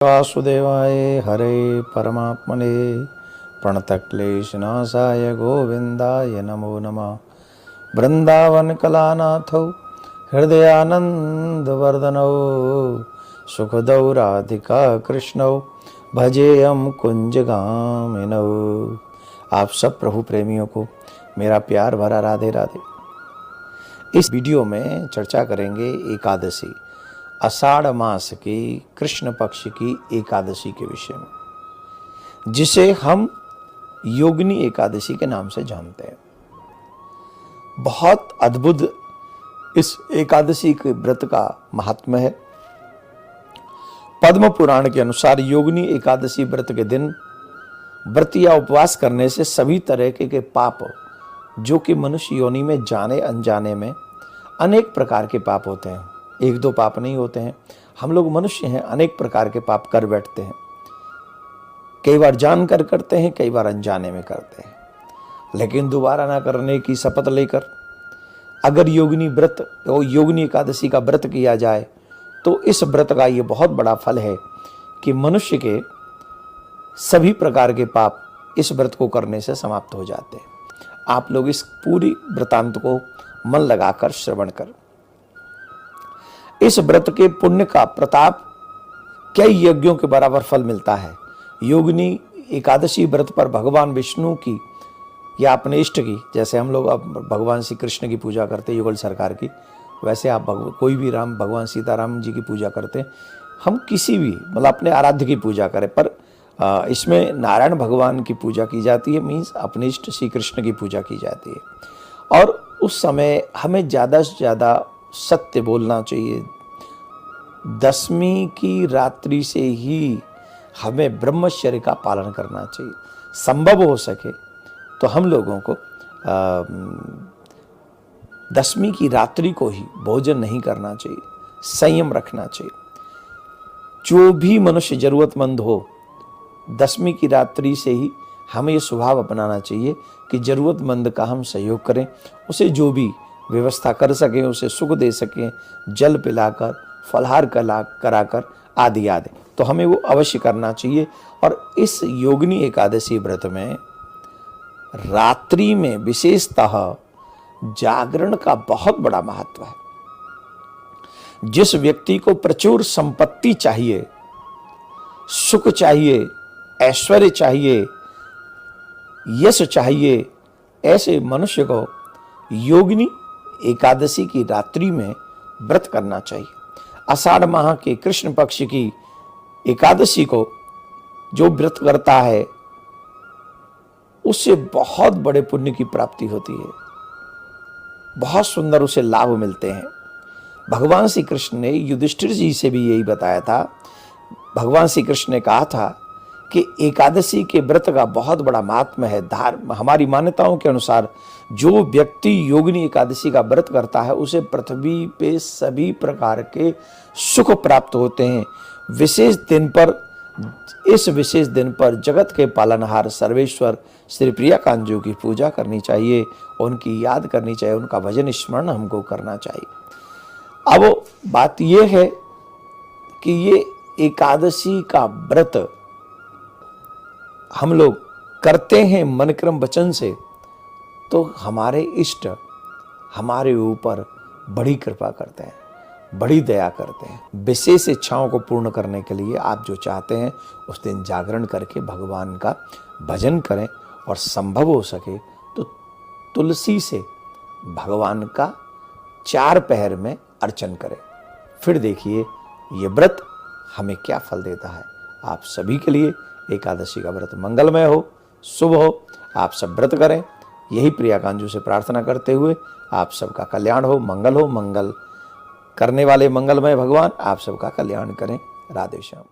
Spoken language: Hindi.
वासुदेवाय हरे परमात्मने प्रणतक्लेशनाशाय गोविंदाय नमो नमः। वृंदावन कलानाथौ हृदयानंदवर्धनौ सुखदौ राधिका कृष्णौ भजेयम कुंजगामिनौ। आप सब प्रभु प्रेमियों को मेरा प्यार भरा राधे राधे। इस वीडियो में चर्चा करेंगे एकादशी, आषाढ़ मास की कृष्ण पक्ष की एकादशी के विषय में, जिसे हम योगिनी एकादशी के नाम से जानते हैं। बहुत अद्भुत इस एकादशी के व्रत का महात्म्य है। पद्म पुराण के अनुसार योगिनी एकादशी व्रत के दिन व्रत या उपवास करने से सभी तरह के पाप, जो कि मनुष्य योनि में जाने अनजाने में अनेक प्रकार के पाप होते हैं, एक दो पाप नहीं होते हैं। हम लोग मनुष्य हैं, अनेक प्रकार के पाप कर बैठते हैं। कई बार जानकर करते हैं, कई बार अनजाने में करते हैं, लेकिन दोबारा ना करने की शपथ लेकर अगर योगिनी व्रत और योगिनी एकादशी का व्रत किया जाए तो इस व्रत का ये बहुत बड़ा फल है कि मनुष्य के सभी प्रकार के पाप इस व्रत को करने से समाप्त हो जाते हैं। आप लोग इस पूरी वृतांत को मन लगाकर श्रवण कर। इस व्रत के पुण्य का प्रताप कई यज्ञों के बराबर फल मिलता है। योगिनी एकादशी व्रत पर भगवान विष्णु की या अपने इष्ट की, जैसे हम लोग अब भगवान श्री कृष्ण की पूजा करते हैं युगल सरकार की, वैसे आप कोई भी राम भगवान सीताराम जी की पूजा करते हैं। हम किसी भी मतलब अपने आराध्य की पूजा करें, पर इसमें नारायण भगवान की पूजा की जाती है, मीन्स अपने इष्ट श्री कृष्ण की पूजा की जाती है। और उस समय हमें ज़्यादा से ज़्यादा सत्य बोलना चाहिए। दशमी की रात्रि से ही हमें ब्रह्मचर्य का पालन करना चाहिए। संभव हो सके तो हम लोगों को दशमी की रात्रि को ही भोजन नहीं करना चाहिए, संयम रखना चाहिए। जो भी मनुष्य जरूरतमंद हो, दशमी की रात्रि से ही हमें ये स्वभाव अपनाना चाहिए कि जरूरतमंद का हम सहयोग करें, उसे जो भी व्यवस्था कर सकें, उसे सुख दे सकें, जल पिलाकर, फलहार कराकर आदि आदि, तो हमें वो अवश्य करना चाहिए। और इस योगिनी एकादशी व्रत में रात्रि में विशेषतः जागरण का बहुत बड़ा महत्व है। जिस व्यक्ति को प्रचुर संपत्ति चाहिए, सुख चाहिए, ऐश्वर्य चाहिए, यश चाहिए, ऐसे मनुष्य को योगिनी एकादशी की रात्रि में व्रत करना चाहिए। आषाढ़ माह के कृष्ण पक्ष की एकादशी को जो व्रत करता है उससे बहुत बड़े पुण्य की प्राप्ति होती है, बहुत सुंदर उसे लाभ मिलते हैं। भगवान श्री कृष्ण ने युधिष्ठिर जी से भी यही बताया था। भगवान श्री कृष्ण ने कहा था कि एकादशी के व्रत का बहुत बड़ा महात्म्य है। हमारी मान्यताओं के अनुसार जो व्यक्ति योगिनी एकादशी का व्रत करता है उसे पृथ्वी पे सभी प्रकार के सुख प्राप्त होते हैं। इस विशेष दिन पर जगत के पालनहार सर्वेश्वर श्री प्रियाकांत जी की पूजा करनी चाहिए, उनकी याद करनी चाहिए, उनका भजन स्मरण हमको करना चाहिए। अब बात यह है कि ये एकादशी का व्रत हम लोग करते हैं मन क्रम वचन से, तो हमारे इष्ट हमारे ऊपर बड़ी कृपा करते हैं, बड़ी दया करते हैं। विशेष इच्छाओं को पूर्ण करने के लिए आप जो चाहते हैं उस दिन जागरण करके भगवान का भजन करें, और संभव हो सके तो तुलसी से भगवान का 4 पहर में अर्चन करें। फिर देखिए ये व्रत हमें क्या फल देता है। आप सभी के लिए एकादशी का व्रत मंगलमय हो, शुभ हो। आप सब व्रत करें, यही प्रियाकांत जी से प्रार्थना करते हुए आप सबका कल्याण हो, मंगल हो। मंगल करने वाले मंगलमय भगवान आप सबका कल्याण करें। राधे श्याम।